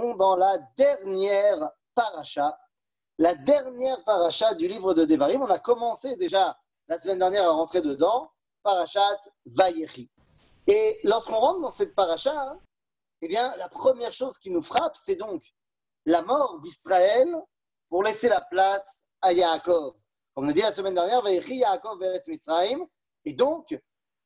entrons dans la dernière paracha du livre de Devarim. On a commencé déjà la semaine dernière à rentrer dedans, parachat Vayechi. Et lorsqu'on rentre dans cette paracha, eh bien, la première chose qui nous frappe, c'est donc la mort d'Israël pour laisser la place à Yaakov. Comme on a dit la semaine dernière, Vayechi Yaakov be'eretz Mitzrayim. Et donc,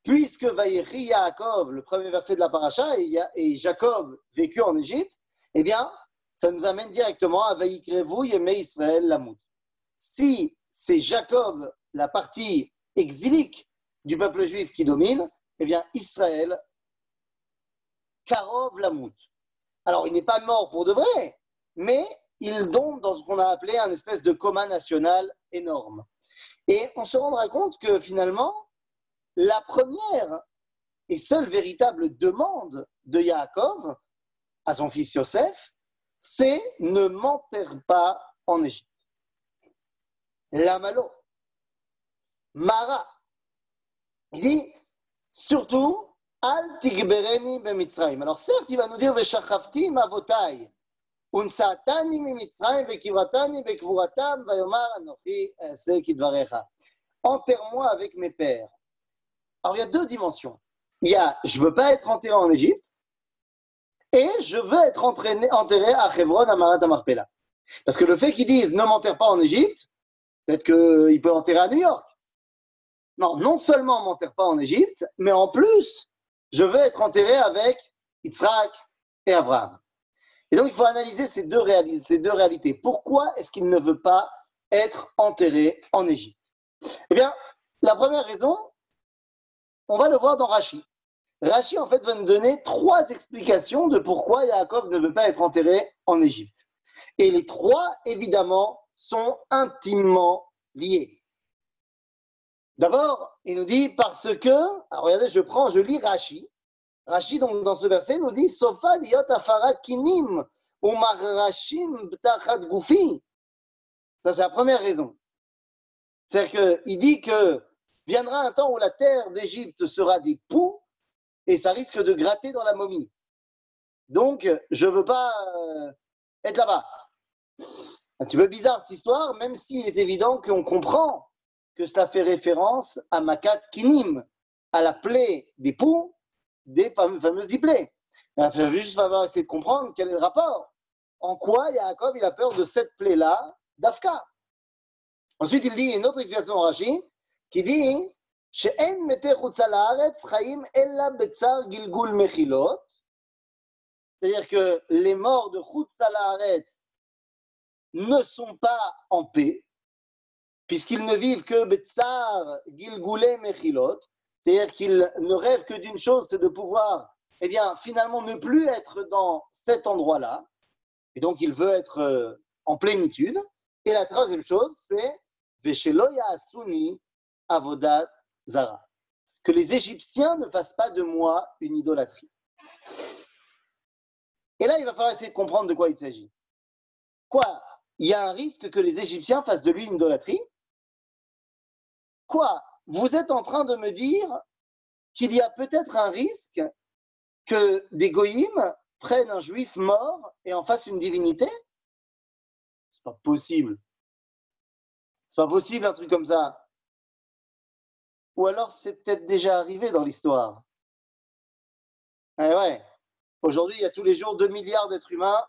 puisque Vayechi Yaakov, le premier verset de la paracha, et Jacob vécu en Égypte, eh bien, ça nous amène directement à Vayikrevu Yemei Israël Lamut. Si c'est Jacob, la partie exilique du peuple juif qui domine, eh bien, Israël, Karov Lamut. Alors, il n'est pas mort pour de vrai, mais il tombe dans ce qu'on a appelé un espèce de coma national énorme. Et on se rendra compte que finalement, la première et seule véritable demande de Yaakov à son fils Yosef, c'est ne m'enterre pas en Égypte. Lamalo, Mara, il dit surtout Al tigbereni bemitzrayim. Alors certes, il va nous dire Veshachafti mavotai, unsatani mimitzrayim vekivratani bekvuratam vayomar anochi ase kidvarecha. Enterre-moi avec mes pères. Alors il y a deux dimensions. Il y a je veux pas être enterré en Égypte et je veux être enterré à Hebron, à Marat Marpella. Parce que le fait qu'ils disent ne m'enterre pas en Égypte, peut-être qu'il peut l'enterrer à New York. Non, non seulement on m'enterre pas en Égypte, mais en plus, je veux être enterré avec Yitzhak et Abraham. Et donc, il faut analyser ces deux réalités. Pourquoi est-ce qu'il ne veut pas être enterré en Égypte? Eh bien, la première raison, on va le voir dans Rashi. Rashi, en fait, va nous donner trois explications de pourquoi Yaakov ne veut pas être enterré en Égypte. Et les trois, évidemment, sont intimement liés. D'abord, il nous dit parce que, alors regardez, je lis Rashi. Rashi, donc, dans ce verset, nous dit Sofa liot afara kinim umarashim b'tachat gufi. Ça, c'est la première raison. C'est-à-dire qu'il dit que viendra un temps où la terre d'Égypte sera des poux et ça risque de gratter dans la momie. Donc, je ne veux pas être là-bas. Un petit peu bizarre cette histoire, même s'il est évident qu'on comprend que cela fait référence à Makat Kinim, à la plaie des poux, des fameuses 10 plaies. Il va juste falloir essayer de comprendre quel est le rapport. En quoi Yaakov il a peur de cette plaie-là d'Afka. Ensuite, il dit une autre explication en Rashi qui dit She'en mete chutza la'aretz chaim ella betzar gilgul mechilot. C'est-à-dire que les morts de chutza la'aretz ne sont pas en paix, puisqu'ils ne vivent que betzar gilgule mechilot. C'est-à-dire qu'ils ne rêvent que d'une chose, c'est de pouvoir, eh bien, finalement ne plus être dans cet endroit-là. Et donc, il veut être en plénitude. Et la troisième chose, c'est Veshelo ya'asuni avodat zara. Que les Égyptiens ne fassent pas de moi une idolâtrie. Et là, il va falloir essayer de comprendre de quoi il s'agit. Quoi? Il y a un risque que les Égyptiens fassent de lui une idolâtrie? Quoi? Vous êtes en train de me dire qu'il y a peut-être un risque que des goïms prennent un juif mort et en fassent une divinité? C'est pas possible. C'est pas possible un truc comme ça. Ou alors c'est peut-être déjà arrivé dans l'histoire. Eh ouais. Aujourd'hui, il y a tous les jours 2 milliards d'êtres humains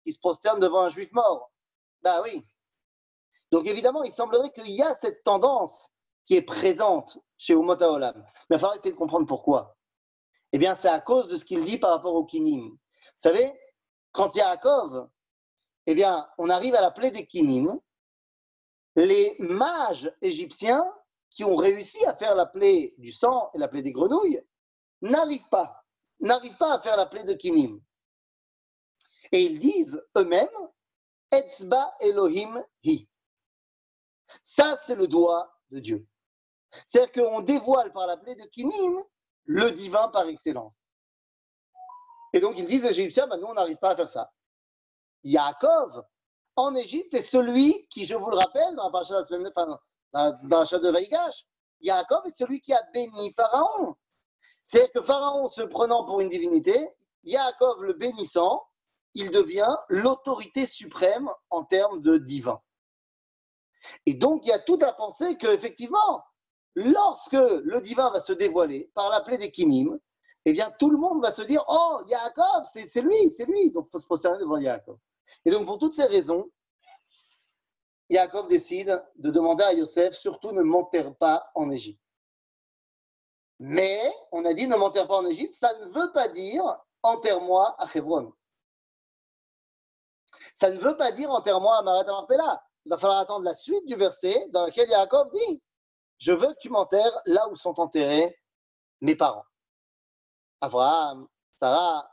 qui se prosternent devant un juif mort. Bah oui. Donc évidemment, il semblerait qu'il y a cette tendance qui est présente chez Umot HaOlam. Mais il va falloir essayer de comprendre pourquoi. Eh bien, c'est à cause de ce qu'il dit par rapport au Kinim. Vous savez, quand Yaakov, eh bien, on arrive à la plaie des Kinim, les mages égyptiens qui ont réussi à faire la plaie du sang et la plaie des grenouilles n'arrivent pas à faire la plaie de Kinim. Et ils disent eux-mêmes, Etzba Elohim Hi. Ça, c'est le doigt de Dieu. C'est-à-dire qu'on dévoile par la plaie de Kinim le divin par excellence. Et donc ils disent aux Égyptiens, nous on n'arrive pas à faire ça. Yaakov, en Égypte, est celui qui, je vous le rappelle, dans la paracha de Vaïgash, Yaakov est celui qui a béni Pharaon. C'est-à-dire que Pharaon se prenant pour une divinité, Yaakov le bénissant, il devient l'autorité suprême en termes de divin. Et donc, il y a tout à penser qu'effectivement, lorsque le divin va se dévoiler par la plaie des Kinim, eh bien, tout le monde va se dire « Oh, Yaakov, c'est lui, c'est lui !» Donc, il faut se prosterner devant Yaakov. Et donc, pour toutes ces raisons, Yaakov décide de demander à Yosef, surtout ne m'enterre pas en Égypte. Mais, on a dit ne m'enterre pas en Égypte, ça ne veut pas dire enterre-moi à Hebron. Ça ne veut pas dire enterre-moi à Marat Marpella. Il va falloir attendre la suite du verset dans lequel Yaakov dit je veux que tu m'enterres là où sont enterrés mes parents. Abraham, Sarah,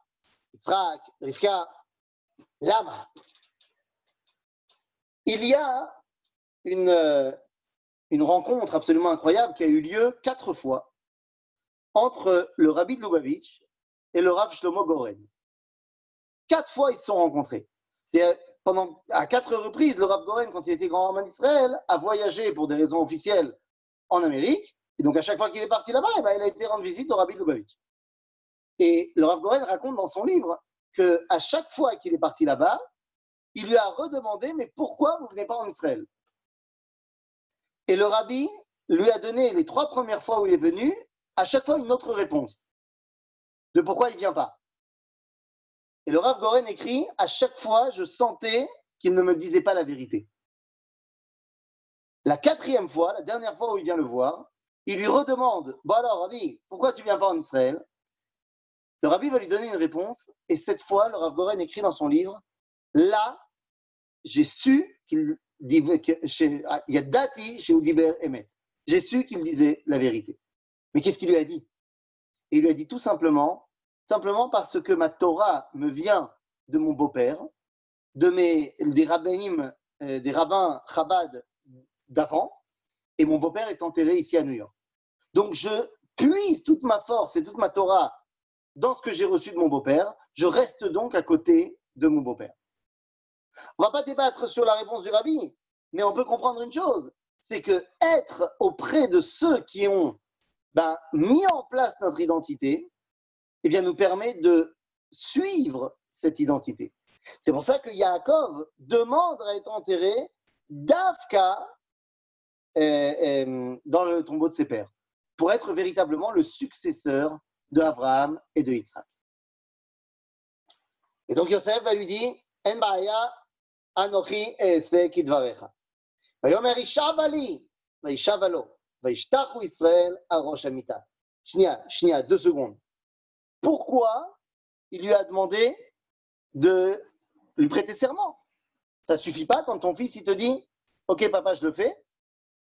Yitzhak, Rivka, Lama. Il y a une rencontre absolument incroyable qui a eu lieu 4 fois entre le Rabbi de Lubavitch et le Rav Shlomo Goren. 4 fois, ils se sont rencontrés. À 4 reprises, le Rav Goren, quand il était grand Rabbin d'Israël, a voyagé pour des raisons officielles en Amérique. Et donc, à chaque fois qu'il est parti là-bas, il a été rendre visite au Rabbi de Lubavitch. Et le Rav Goren raconte dans son livre qu'à chaque fois qu'il est parti là-bas, il lui a redemandé mais pourquoi vous ne venez pas en Israël? Et le Rabbi lui a donné les 3 premières fois où il est venu, à chaque fois une autre réponse de pourquoi il ne vient pas. Et le Rav Goren écrit à chaque fois, je sentais qu'il ne me disait pas la vérité. La 4e fois, la dernière fois où il vient le voir, il lui redemande bon alors, Rabbi, pourquoi tu ne viens pas en Israël? Le Rabbi va lui donner une réponse, et cette fois, le Rav Goren écrit dans son livre là, j'ai su qu'il dit Yadati chez Udiber Emet. J'ai su qu'il disait la vérité. Mais qu'est-ce qu'il lui a dit? Il lui a dit tout simplement parce que ma Torah me vient de mon beau-père, des rabbins Chabad d'avant, et mon beau-père est enterré ici à New York. Donc je puise toute ma force et toute ma Torah dans ce que j'ai reçu de mon beau-père, je reste donc à côté de mon beau-père. On ne va pas débattre sur la réponse du Rabbi, mais on peut comprendre une chose, c'est que être auprès de ceux qui ont mis en place notre identité, eh bien, nous permet de suivre cette identité. C'est pour ça que Yaakov demande à être enterré d'Avka dans le tombeau de ses pères, pour être véritablement le successeur de Abraham et de Yitzhak. Et donc Yosef va lui dire En ba'aya anochi e'aseh kidvarecha. Vayomer ishava li, vaishava lo, vaishtachu Israël à Rosh Hamita. Shnia, 2 secondes. Pourquoi il lui a demandé de lui prêter serment? Ça ne suffit pas quand ton fils il te dit ok papa je le fais.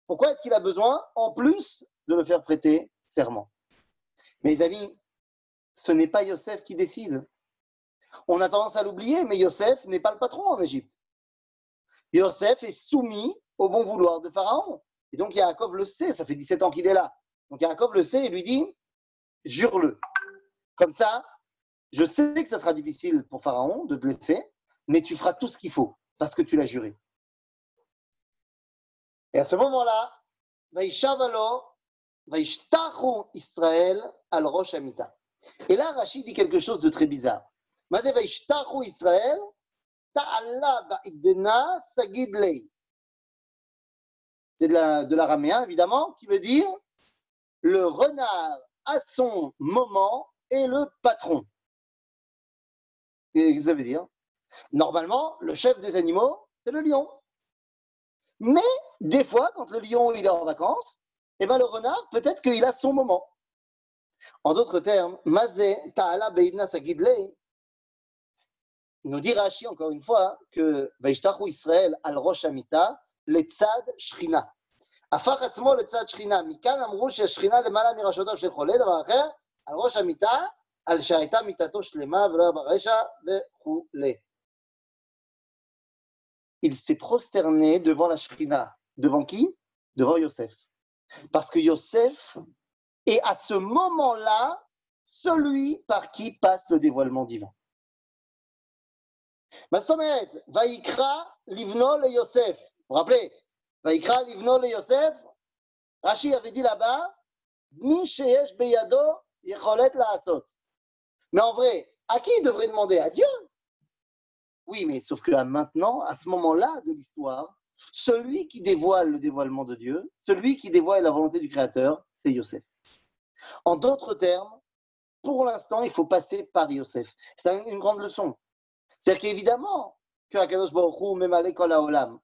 Pourquoi est-ce qu'il a besoin en plus de le faire prêter serment? Mes amis, ce n'est pas Yosef qui décide. On a tendance à l'oublier, mais Yosef n'est pas le patron en Égypte. Yosef est soumis au bon vouloir de Pharaon. Et donc Yaakov le sait, ça fait 17 ans qu'il est là. Donc Yaakov le sait et lui dit jure-le. Comme ça, je sais que ça sera difficile pour Pharaon de te laisser, mais tu feras tout ce qu'il faut parce que tu l'as juré. Et à ce moment-là, Vaishavalo, Vaishtachu Israël al Rosh Hamita. Et là, Rachid dit quelque chose de très bizarre. Made Vaishtachu Israël, ta'alla ba'idna sagid lei. C'est de l'araméen, évidemment, qui veut dire le renard à son moment est le patron. Qu'est-ce que ça veut dire? Normalement, le chef des animaux, c'est le lion. Mais des fois, quand le lion il est en vacances, eh ben, le renard, peut-être qu'il a son moment. En d'autres termes, Mazé ta'ala beidna sagidlei nous dit Rashi encore une fois que Vaishtachu Israël al Rosh Hamita letzad Shrina. הפך עצמו לצד שכינה. מכאן אמרו שהשכינה למעלה מראשותיו של חולה, דבר אחר, על ראש המיטה, על שהייתה מיטתו שלמה ולא ברשע וכולי. Il s'est prosterné devant la Shrina. Devant qui? Devant Yosef. Parce que Yosef est à ce moment-là celui par qui passe le dévoilement divin. מה זאת אומרת? ויקרא לבנו ליוסף. Vous vous rappelez? ויקרא לבנו ליוסף, רש"י avait dit là-bas, מי שיש בידו יכולת לעשות. Mais en vrai, à qui il devrait demander? À Dieu. Oui, mais sauf que maintenant, à ce moment-là de l'histoire, celui qui dévoile le dévoilement de Dieu, celui qui dévoile la volonté du Créateur, c'est Yosef. En d'autres termes, pour l'instant, il faut passer par Yosef. C'est une grande leçon. C'est-à-dire qu'évidemment, que Akadosh Baruch Hu memale kol haolam,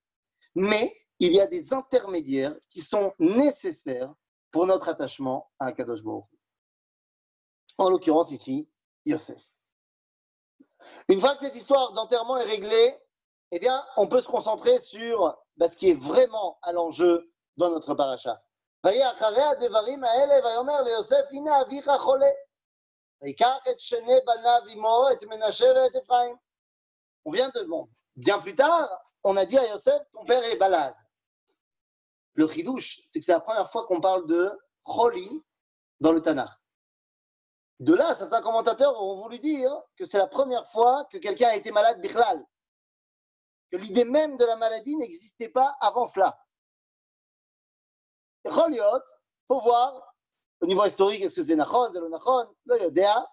mais il y a des intermédiaires qui sont nécessaires pour notre attachement à Akadosh Baruch Hu. En l'occurrence ici, Yosef. Une fois que cette histoire d'enterrement est réglée, eh bien, on peut se concentrer sur ce qui est vraiment à l'enjeu dans notre paracha. On vient bien plus tard, on a dit à Yosef, ton père est malade. Le chidouche, c'est que c'est la première fois qu'on parle de choli dans le Tanakh. De là, certains commentateurs ont voulu dire que c'est la première fois que quelqu'un a été malade bichlal, que l'idée même de la maladie n'existait pas avant cela. Choliot, faut voir, au niveau historique, est-ce que c'est nachon, c'est le nachon, le yodéa,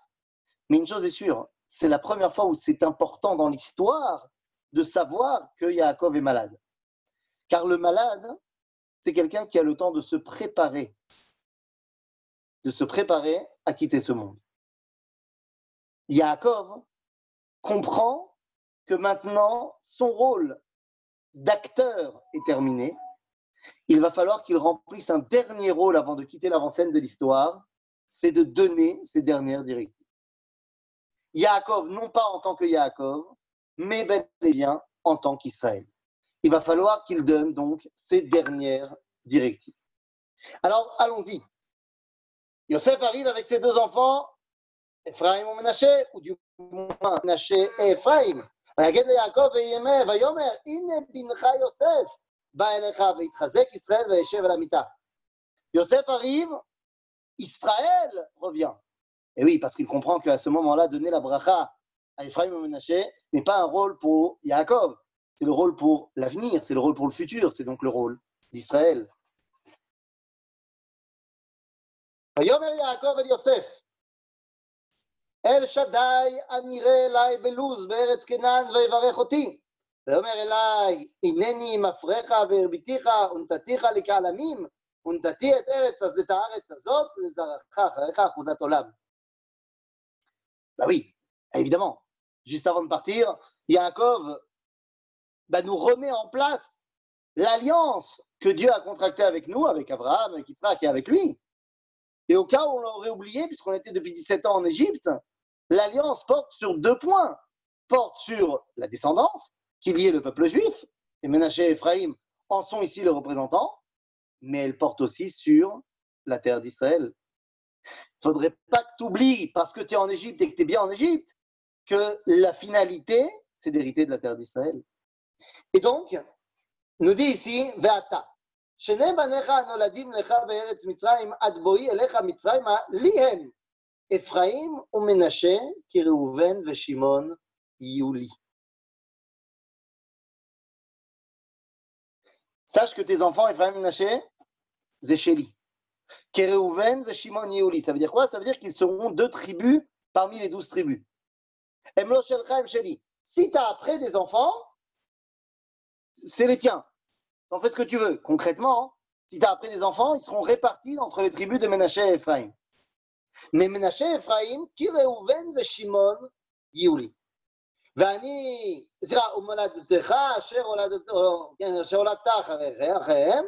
mais une chose est sûre, c'est la première fois où c'est important dans l'histoire de savoir que Yaakov est malade. Car le malade, c'est quelqu'un qui a le temps de se préparer à quitter ce monde. Yaakov comprend que maintenant, son rôle d'acteur est terminé. Il va falloir qu'il remplisse un dernier rôle avant de quitter l'avant-scène de l'histoire, c'est de donner ses dernières directives. Yaakov, non pas en tant que Yaakov, mais bel et bien en tant qu'Israël. Il va falloir qu'il donne donc ses dernières directives. Alors, allons-y. Yosef arrive avec ses deux enfants, Ephraim ou Menaché, ou du moins Menaché et Ephraim. ויגד ליעקב ויאמר, ויאמר, הנה בנך יוסף, בא אליך ויתחזק ישראל וישב על המיטה. Yosef arrive, Israël revient. Et oui, parce qu'il comprend qu'à ce moment-là, donner la bracha à Ephraim et Menaché, ce n'est pas un rôle pour Yaakov, c'est le rôle pour l'avenir, c'est le rôle pour le futur, c'est donc le rôle d'Israël. ויאמר יעקב אל יוסף, אל שדי אנראה אליי בלוז בארץ כנען ויברך אותי. ויאמר אליי, הנני מפריך והרביתיך ונתתיך לקהל עמים, ונתתי את הארץ הזאת לזרעך אחריך אחוזת עולם. Bah oui, évidemment. Juste avant de partir, Yaakov nous remet en place l'alliance que Dieu a contractée avec nous, avec Abraham, avec Yitzhak et avec lui. Et au cas où on l'aurait oublié, puisqu'on était depuis 17 ans en Égypte, l'alliance porte sur deux points. Porte sur la descendance, qui liait le peuple juif, et Ménaché et Ephraïm en sont ici les représentants, mais elle porte aussi sur la terre d'Israël. Il ne faudrait pas que tu oublies, parce que tu es en Égypte et que tu es bien en Égypte, que la finalité, c'est d'hériter de la terre d'Israël. Et donc, nous dit ici, Ve'ata, שני בניך הנולדים לך בארץ מצרים עד בואי אליך מצרימה לי הם אפרים ומנשה כי ראובן ושמעון יהיו לי. Sache que tes enfants, Ephraim et Menaché, c'est Chéli. Qui Réhouven et Shimon Yehouli. Ça veut dire quoi? Ça veut dire qu'ils seront deux tribus parmi les 12 tribus. Emlo Shelcha Em Chéli. Si tu as après des enfants, c'est les tiens. T'en fais ce que tu veux. Concrètement, si tu as après des enfants, ils seront répartis entre les tribus de Menaché et Ephraim. Mais Menaché et Ephraim, qui Réhouven et Shimon Yehouli. ואני, סליחה, ומולדתך אשר הולדת אחריהם,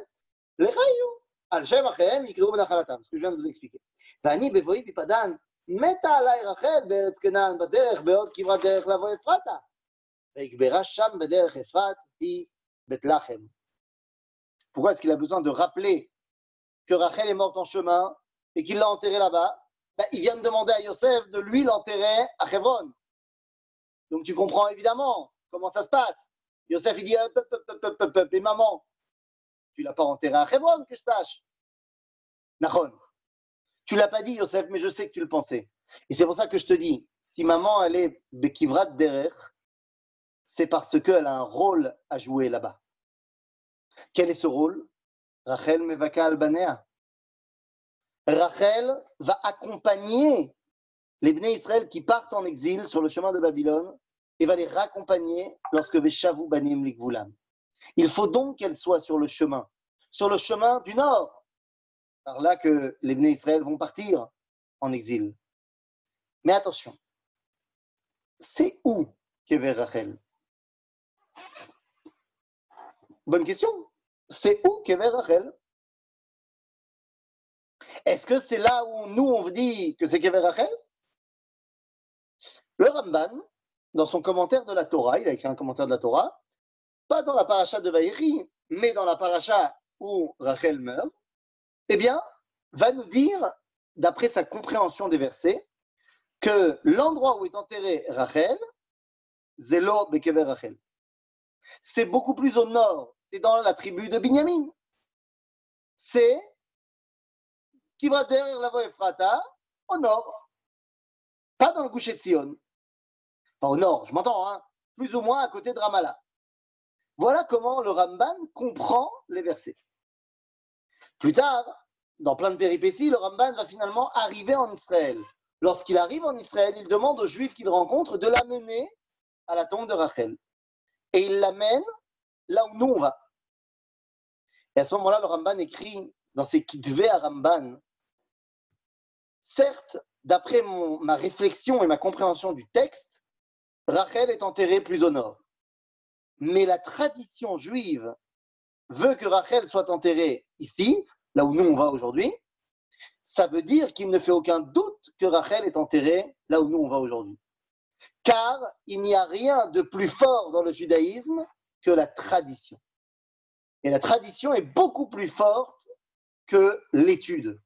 לך יהיו, על שם אחיהם יקראו בנחלתם. זה je viens de vous expliquer. ואני בבואי מפדן, מתה עליי רחל בארץ כנען בדרך, בעוד כברת דרך לבוא אפרתה. ויקברה שם בדרך אפרת היא בית לחם. Pourquoi est-ce qu'il a besoin de rappeler que Rachel est morte en chemin et qu'il l'a enterrée là-bas? Il vient de demander à Yosef de lui l'enterrer à Hebron. Donc tu comprends évidemment comment ça se passe. Yosef il dit et maman, tu l'as pas enterré à Hebron que je sache. Nachon. Tu l'as pas dit Yosef, mais je sais que tu le pensais. Et c'est pour ça que je te dis, si maman elle est bekivrat derer, c'est parce qu'elle a un rôle à jouer là-bas. Quel est ce rôle? Rachel mevaka al banea. Rachel va accompagner les Bnei Israël qui partent en exil sur le chemin de Babylone et va les raccompagner lorsque Veshavu Banim Likvulam. Il faut donc qu'elle soit sur le chemin du nord, par là que les Bnei Israël vont partir en exil. Mais attention, c'est où Kever Rachel? Bonne question. C'est où Kever Rachel? Est-ce que c'est là où nous on dit que c'est Kever Rachel? Le Ramban, dans son commentaire de la Torah, il a écrit un commentaire de la Torah, pas dans la paracha de Vaïri, mais dans la paracha où Rachel meurt, eh bien, va nous dire, d'après sa compréhension des versets, que l'endroit où est enterré Rachel, Zélo Bekever Rachel, c'est beaucoup plus au nord, c'est dans la tribu de Binyamin. C'est Kivrater Lavo Ephrata, au nord, pas dans le Gush Etzion. Enfin, au nord, je m'entends, hein, plus ou moins à côté de Ramallah. Voilà comment le Ramban comprend les versets. Plus tard, dans plein de péripéties, le Ramban va finalement arriver en Israël. Lorsqu'il arrive en Israël, il demande aux Juifs qu'il rencontre de l'amener à la tombe de Rachel. Et il l'amène là où nous on va. Et à ce moment-là, le Ramban écrit dans ses Kitvei à Ramban, certes, d'après ma réflexion et ma compréhension du texte, Rachel est enterrée plus au nord. Mais la tradition juive veut que Rachel soit enterrée ici, là où nous on va aujourd'hui. Ça veut dire qu'il ne fait aucun doute que Rachel est enterrée là où nous on va aujourd'hui. Car il n'y a rien de plus fort dans le judaïsme que la tradition. Et la tradition est beaucoup plus forte que l'étude.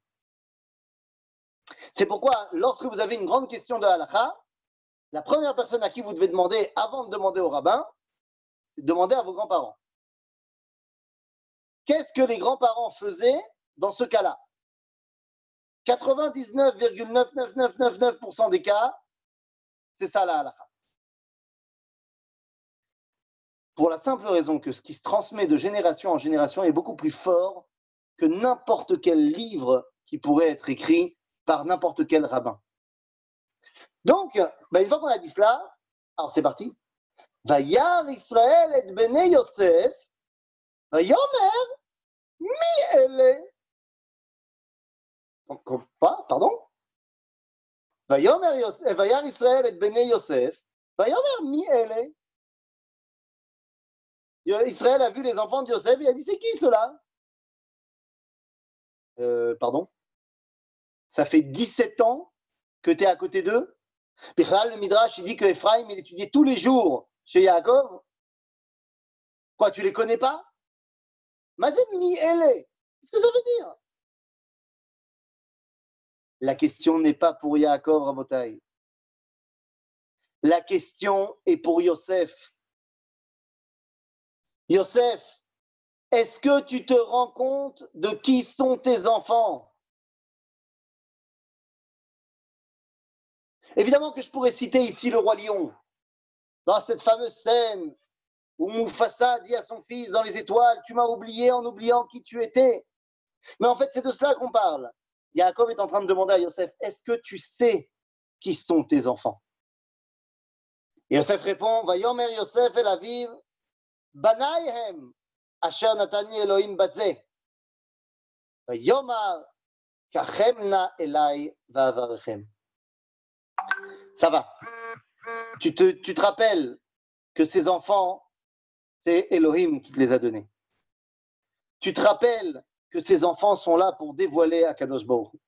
C'est pourquoi, lorsque vous avez une grande question de halakha, la première personne à qui vous devez demander, avant de demander au rabbin, c'est de demander à vos grands-parents. Qu'est-ce que les grands-parents faisaient dans ce cas-là? 99,99999% des cas, c'est ça la halakha. Pour la simple raison que ce qui se transmet de génération en génération est beaucoup plus fort que n'importe quel livre qui pourrait être écrit par n'importe quel rabbin. Donc, une fois qu'on a dit cela, alors c'est parti. Vayar Israël et Bnei Yosef, Vayomer, mi ele. Quoi? Pardon? Vayar Israël et Bnei Yosef, Vayomer, mi ele. Israël a vu les enfants de Yosef, il a dit, c'est qui cela? Pardon? Ça fait 17 ans que tu es à côté d'eux? Le Midrash, il dit que Ephraim, il étudiait tous les jours chez Yaakov. Quoi, tu les connais pas? Mazem mi ele. Qu'est-ce que ça veut dire? La question n'est pas pour Yaakov, Rabotai. La question est pour Yosef. Yosef, est-ce que tu te rends compte de qui sont tes enfants? Évidemment que je pourrais citer ici le roi lion, dans cette fameuse scène où Mufasa dit à son fils dans les étoiles, tu m'as oublié en oubliant qui tu étais. Mais en fait, c'est de cela qu'on parle. Yaakov est en train de demander à Yosef, est-ce que tu sais qui sont tes enfants? Et Yosef répond, Vayomer Yosef el aviv, banayhem, asher natani Elohim bazeh. Vayomar, kachemna elai va'avarechem. Ça va. Tu te rappelles que ces enfants, c'est Elohim qui te les a donnés. Tu te rappelles que ces enfants sont là pour dévoiler Akadosh Baruch Hu.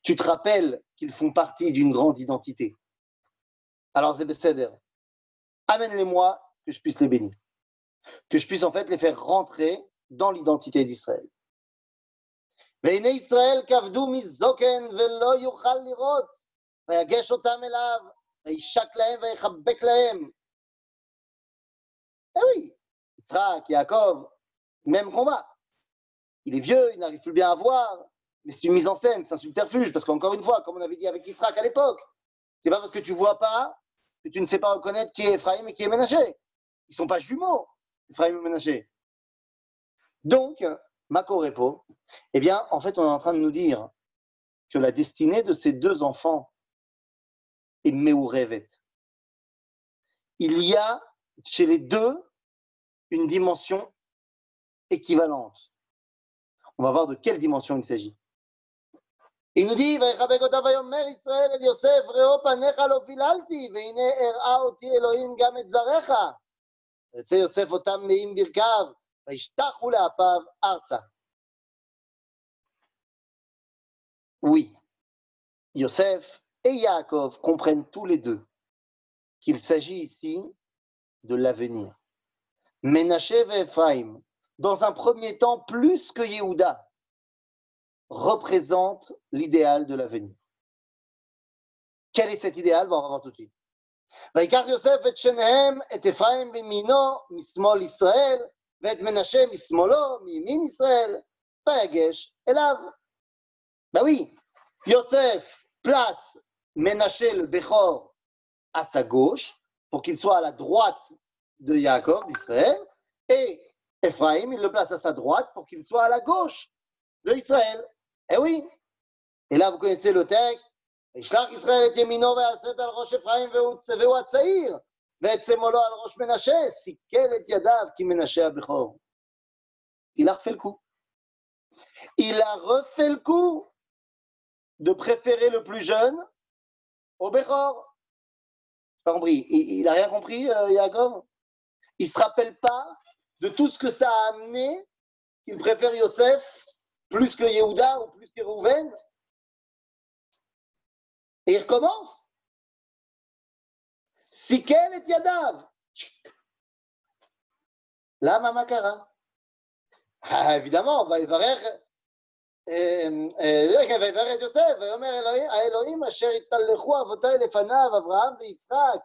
Tu te rappelles qu'ils font partie d'une grande identité. Alors, Zebeseder, amène-les-moi que je puisse les bénir. Que je puisse en fait les faire rentrer dans l'identité d'Israël. והנה ישראל כבדו מזוקן ולא יוכל לראות, ויגש אותם אליו, וישק להם ויחבק להם. Eh oui, Yitzhak, Yaakov, même combat. Il est vieux, il n'arrive plus bien à voir, mais c'est une mise en scène, c'est un subterfuge, parce qu'encore une fois, comme on avait dit avec Yitzhak à l'époque, c'est pas parce que tu vois pas que tu ne sais pas reconnaître qui est Ephraim et qui est Ménaché. Ils ne sont pas jumeaux, Ephraim et Ménaché. Donc, Makorepo, eh bien, en fait, on est en train de nous dire que la destinée de ces deux enfants est Meurevet. il y a chez les deux une dimension équivalente. On va voir de quelle dimension il s'agit. Il nous dit, ויחבק אותה ויאמר ישראל אל יוסף, ראו פניך לא פיללתי, והנה הראה אותי אלוהים גם את זרעך. ויצא יוסף אותם מעם ברכיו, וישתחו לאפיו ארצה. Oui, Yosef et Yaakov comprennent tous les deux qu'il s'agit ici de l'avenir. Ménaché et Ephraïm, dans un premier temps, plus que Yehuda, représente l'idéal de l'avenir. Quel est cet idéal? On va voir tout de suite. ויקח יוסף את שניהם, את אפרים בימינו, משמאל ישראל, ואת מנשה משמאלו, מימין ישראל, ויגש אליו. Ben oui, Yosef place Ménaché le Béchor à sa gauche, pour qu'il soit à la droite de Yaakov, d'Israël, et Ephraim, il le place à sa droite pour qu'il soit à la gauche de Israël. Eh oui. Et là, vous connaissez le texte. ישלח ישראל את ימינו ויעשת על ראש אפרים והוא הצעיר, ואת שמאלו על ראש מנשה, סיכל את ידיו כי מנשה הבכור. Il a refait le coup. Il a refait le coup de préférer le plus jeune au Béchor. Pas compris. Il n'a rien compris, Yaakov. Il ne se rappelle pas de tout ce que ça a amené qu'il préfère Yosef plus que Yehuda ou plus que Rouven. Et il recommence. Sikel et Yadav. Là, Mamakara. Ah, évidemment, on va יברך ויברך יוסף, ויאמר האלוהים אשר התהלכו אבותיי לפניו, אברהם ויצחק,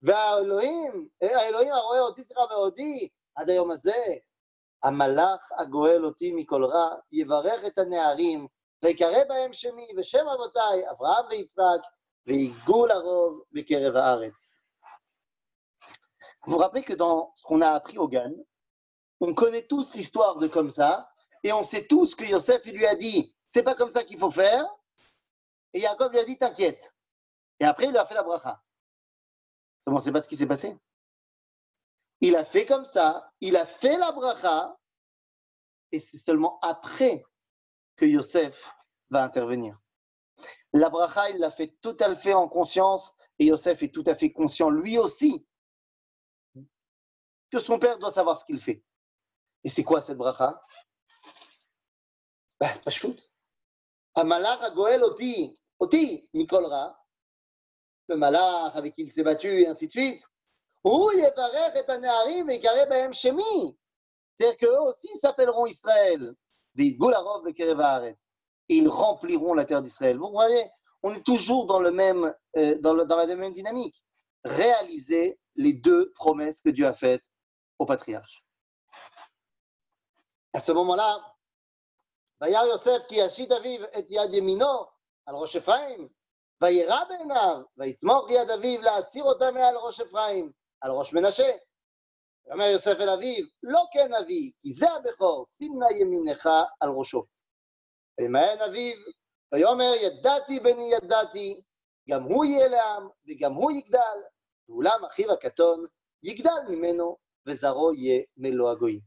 והאלוהים הרואה אותי סליחה ועודי עד היום הזה, המלאך הגואל אותי מכל רע, יברך את הנערים, ויקרא בהם שמי ושם אבותיי, אברהם ויצחק, ויגעו לרוב בקרב הארץ. Vous vous rappelez que dans ce qu'on a appris au Gan, on connaît tous l'histoire de comme ça, et on sait tous que Yosef il lui a dit, c'est pas comme ça qu'il faut faire, et Yaakov lui a dit, t'inquiète. Et après, il lui a fait la bracha. Seulement, c'est pas ce qui s'est passé. Il a fait comme ça, il a fait la bracha, et c'est seulement après que Yosef va intervenir. La bracha, il l'a fait tout à fait en conscience, et Yosef est tout à fait conscient, lui aussi, que son père doit savoir ce qu'il fait. Et c'est quoi cette bracha? C'est pas chouette. Amalach hagoel oti mikol ra, le malach avec qui il s'est battu, et ainsi de suite. Ou yevarech et hane'arim ve'yikare b'hem shemi. C'est-à-dire qu'eux aussi s'appelleront Israël. Ve'yidgou larov bekerev haaretz. Et ils rempliront la terre d'Israël. Vous voyez, on est toujours dans le même, dans la même dynamique. Réaliser les deux promesses que Dieu a faites au patriarche. À ce moment-là, וירא יוסף כי ישית אביו את יד ימינו על ראש אפרים, וירא בעיניו, ויתמוך יד אביו להסיר אותה מעל ראש אפרים, על ראש מנשה. ואומר יוסף אל אביו, לא כן אבי, כי זה הבכור, שים נא ימינך על ראשו. וימאן אביו, ויאמר ידעתי בני ידעתי, גם הוא יהיה לעם, וגם הוא יגדל, ואולם אחיו הקטון יגדל ממנו, וזרעו יהיה מלוא הגויים.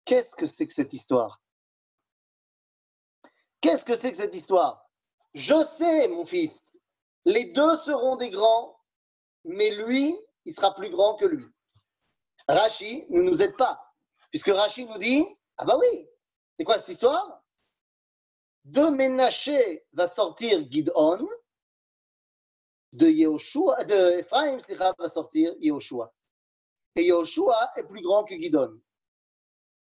Qu'est-ce que c'est que cette histoire? Qu'est-ce que c'est que cette histoire? Je sais, mon fils, les deux seront des grands, mais lui, il sera plus grand que lui. Rashi ne nous aide pas, puisque Rashi nous dit, ah bah oui, c'est quoi cette histoire? De Ménaché va sortir Gidon, de Ephraim va sortir Yehoshua. Et Yehoshua est plus grand que Gidon.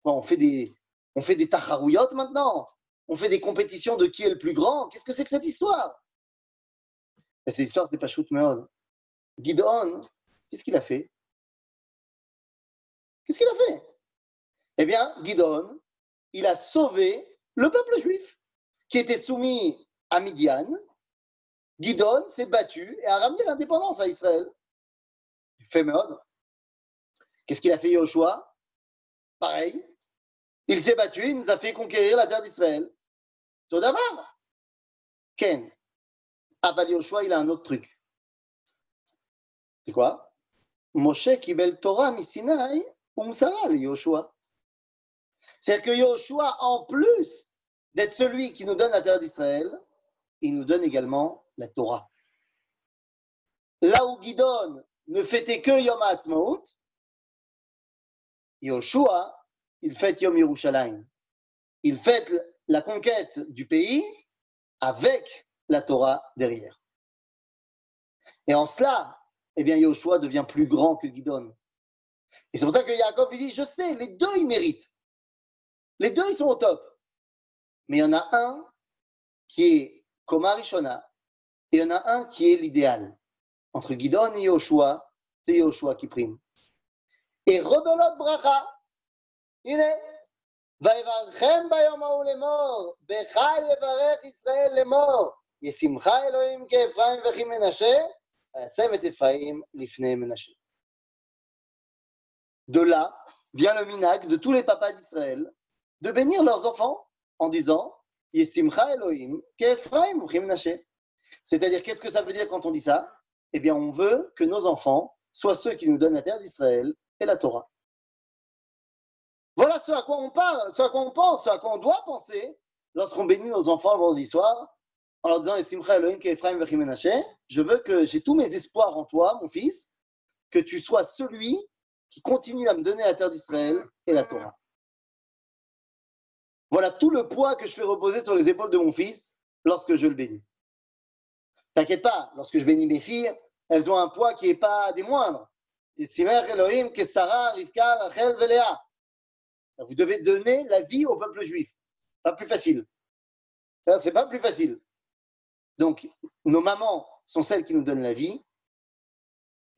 On fait des tacharouyot maintenant. On fait des compétitions de qui est le plus grand. Qu'est-ce que c'est que cette histoire? Et cette histoire, c'est pas shoot meod. Gidon, qu'est-ce qu'il a fait? Qu'est-ce qu'il a fait? Eh bien, Gidon, il a sauvé le peuple juif qui était soumis à Midian. Gidon s'est battu et a ramené l'indépendance à Israël. Fait meod. Qu'est-ce qu'il a fait Yehoshua? Pareil. Il s'est battu, il nous a fait conquérir la terre d'Israël. Todavar. Ken. Aval Yehoshua, il a un autre truc. C'est quoi? Moshe kibel Torah misinaï umsara le Yoshua. C'est-à-dire que Yoshua, en plus d'être celui qui nous donne la terre d'Israël, il nous donne également la Torah. Là où Gidon ne fêtait que Yom HaAtzmaut, Yoshua, il fête Yom Yerushalayim. Il fête la conquête du pays avec la Torah derrière. Et en cela, eh bien, Yoshua devient plus grand que Gidon. Et c'est pour ça que Yaakov lui dit, je sais, les deux, ils méritent. Les deux, ils sont au top. Mais il y en a un qui est comme Arishona, et il y en a un qui est l'idéal. Entre Gidon et Yoshua, c'est Yoshua qui prime. Et rebelot bracha, il est ויברכם ביום ההוא לאמור, בך יברך ישראל לאמור, ישמך אלוהים כאפרים וכמנשה, וישם את אפרים לפני מנשה. De là vient le minhag de tous les papas d'Israël de bénir leurs enfants en disant Yesimcha Elohim ke'Ephraim u'chimnaché. C'est-à-dire, qu'est-ce que ça veut dire quand on dit ça? Eh bien, on veut que nos enfants soient ceux qui nous donnent la terre d'Israël et la Torah. Voilà ce à quoi on parle, ce à quoi on pense, ce à quoi on doit penser lorsqu'on bénit nos enfants le vendredi soir en leur disant Yesimcha Elohim ke'Ephraim u'chimnaché. Je veux que j'ai tous mes espoirs en toi, mon fils, que tu sois celui qui continue à me donner la terre d'Israël et la Torah. Voilà tout le poids que je fais reposer sur les épaules de mon fils lorsque je le bénis. T'inquiète pas, lorsque je bénis mes filles, elles ont un poids qui n'est pas des moindres. Yesimer Elohim ke'Sara, Rivka, Rachel, Léa. Vous devez donner la vie au peuple juif. Pas plus facile. Ça, c'est pas plus facile. Donc, nos mamans sont celles qui nous donnent la vie.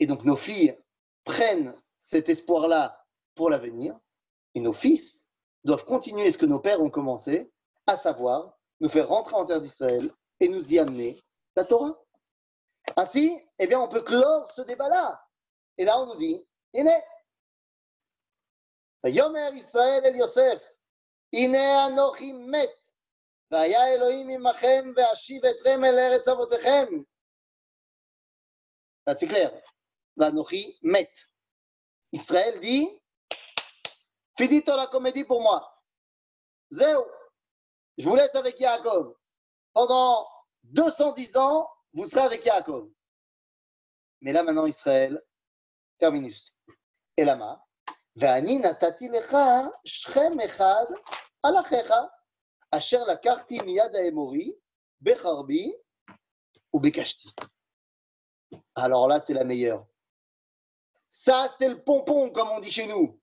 Et donc, nos filles prennent cet espoir-là pour l'avenir. Et nos fils doivent continuer ce que nos pères ont commencé, à savoir nous faire rentrer en terre d'Israël et nous y amener la Torah. Ainsi, eh bien, on peut clore ce débat-là. Et là, on nous dit, Iné, Yomer Israël el Yosef, Iné anochi met, vaya Elohim imachem, ve'ashiv etrem el eretz avotechem. Là, c'est clair. Vanochi met. Israël dit, finito la comédie pour moi. Zéo, je vous laisse avec Yaakov. Pendant 210 ans, vous serez avec Yaakov. Mais là, maintenant, Israël, terminus. Et lama, ואני נתתי לך שכם אחד על אחיך, אשר לקחתי מיד האמורי, בחרבי וביקשתי. Alors là, c'est la meilleure. Ça, c'est le pompon, comme on dit chez nous.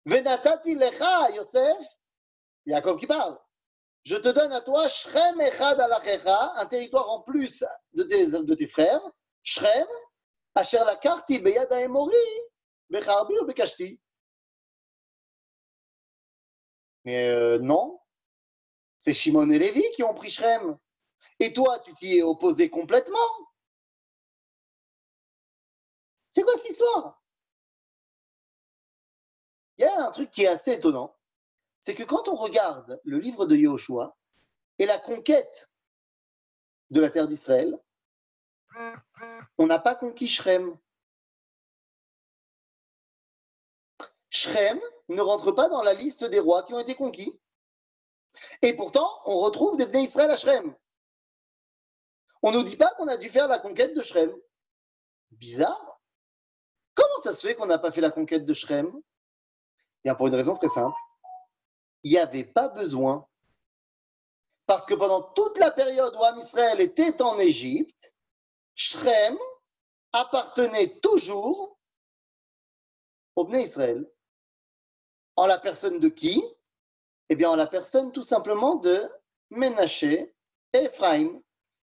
Venatati lecha, Yosef, Yaakov qui parle. Je te donne à toi Shrem echad alachecha, un territoire en plus de tes frères, Shrem, asher lakarti beyad haemori, becharbi ou bekashti. Mais non, c'est Shimon et Lévi qui ont pris Shrem. Et toi, tu t'y es opposé complètement. C'est quoi cette histoire? Il y a un truc qui est assez étonnant, c'est que quand on regarde le livre de Yehoshua et la conquête de la terre d'Israël, on n'a pas conquis Shrem. Shrem ne rentre pas dans la liste des rois qui ont été conquis. Et pourtant, on retrouve des Bnei Israël à Shrem. On ne nous dit pas qu'on a dû faire la conquête de Shrem. Bizarre. Comment ça se fait qu'on n'a pas fait la conquête de Shrem? Bien, pour une raison très simple. Il n'y avait pas besoin. Parce que pendant toute la période où Am Israël était en Égypte, Shrem appartenait toujours au Bnei Israël. En la personne de qui? Eh bien, en la personne tout simplement de Ménaché et Ephraim,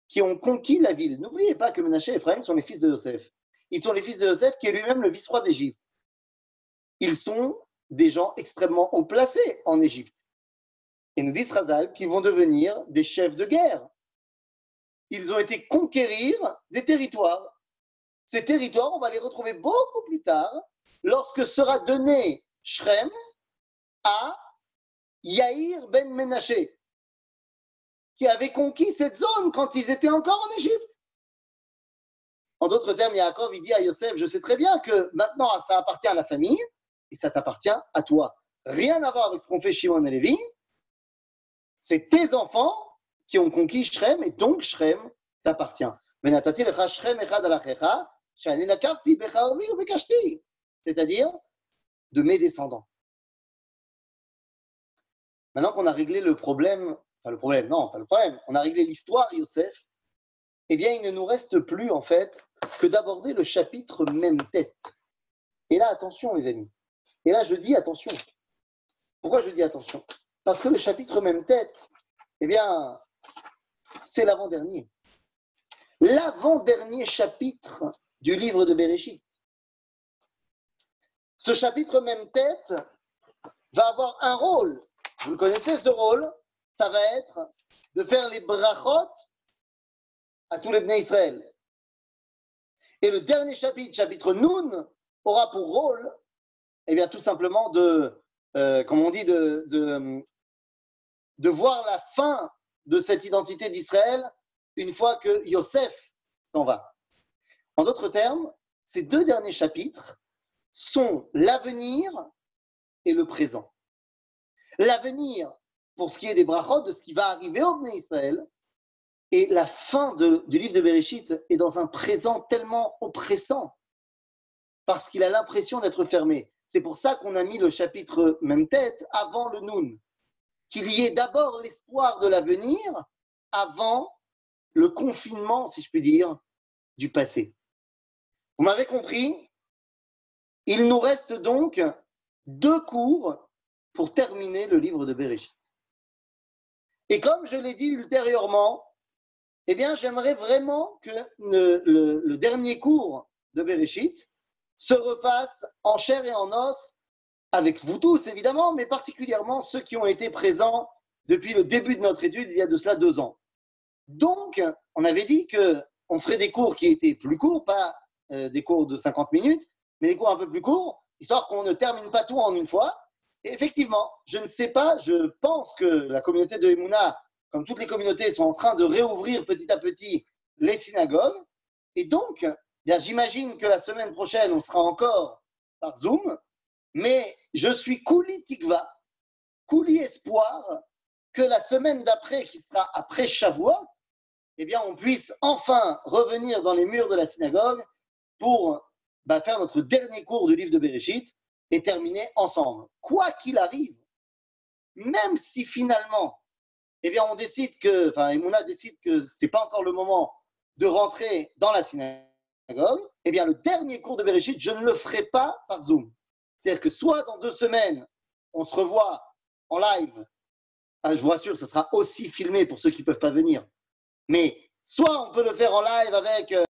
qui ont conquis la ville. N'oubliez pas que Ménaché et Ephraim sont les fils de Yosef. Ils sont les fils de Yosef, qui est lui-même le vice-roi d'Égypte. Ils sont des gens extrêmement haut placés en Égypte. Et nous dit Razal qu'ils vont devenir des chefs de guerre. Ils ont été conquérir des territoires. Ces territoires, on va les retrouver beaucoup plus tard, lorsque sera donné Shrem à Yair ben Ménaché, qui avait conquis cette zone quand ils étaient encore en Égypte. En d'autres termes, Yaakov, il dit à Yosef, je sais très bien que maintenant, ça appartient à la famille et ça t'appartient à toi. Rien à voir avec ce qu'on fait Shimon et Lévi. C'est tes enfants qui ont conquis Shrem et donc Shrem t'appartient. C'est-à-dire de mes descendants. Maintenant qu'on a réglé le problème, non, pas le problème, on a réglé l'histoire, Yosef, eh bien, il ne nous reste plus, en fait, que d'aborder le chapitre même tête. Et là, attention, les amis. Et là, je dis attention. Pourquoi je dis attention? Parce que le chapitre même tête, eh bien, c'est l'avant-dernier. L'avant-dernier chapitre du livre de Bereshit. Ce chapitre même tête va avoir un rôle. Vous le connaissez, ce rôle, ça va être de faire les brachot à tous les Bnei Israël. Et le dernier chapitre, chapitre Nun, aura pour rôle, eh bien, tout simplement comme on dit, de voir la fin de cette identité d'Israël une fois que Yosef s'en va. En d'autres termes, ces deux derniers chapitres sont l'avenir et le présent. L'avenir, pour ce qui est des brachot, de ce qui va arriver au Bnei Israël, et la fin du livre de Bereshit est dans un présent tellement oppressant, parce qu'il a l'impression d'être fermé. C'est pour ça qu'on a mis le chapitre même tête avant le Nun. Qu'il y ait d'abord l'espoir de l'avenir avant le confinement, si je puis dire, du passé. Vous m'avez compris? Il nous reste donc 2 cours pour terminer le livre de Bereshit. Et comme je l'ai dit ultérieurement, eh bien, j'aimerais vraiment que le dernier cours de Bereshit se refasse en chair et en os avec vous tous, évidemment, mais particulièrement ceux qui ont été présents depuis le début de notre étude, il y a de cela 2 ans. Donc, on avait dit qu'on ferait des cours qui étaient plus courts, pas des cours de 50 minutes, mais des cours un peu plus courts, histoire qu'on ne termine pas tout en une fois. Et effectivement, je ne sais pas, je pense que la communauté de Emouna, comme toutes les communautés, sont en train de réouvrir petit à petit les synagogues. Et donc, bien, j'imagine que la semaine prochaine, on sera encore par Zoom, mais je suis kouli tikva, kouli espoir, que la semaine d'après, qui sera après Shavuot, eh bien, on puisse enfin revenir dans les murs de la synagogue pour faire notre dernier cours du livre de Bereshit et terminer ensemble. Quoi qu'il arrive, même si finalement, eh bien, on décide que, Emouna décide que ce n'est pas encore le moment de rentrer dans la synagogue, eh bien, le dernier cours de Bereshit, je ne le ferai pas par Zoom. C'est-à-dire que soit dans 2 semaines, on se revoit en live, je vous rassure, ça sera aussi filmé pour ceux qui ne peuvent pas venir, mais soit on peut le faire en live avec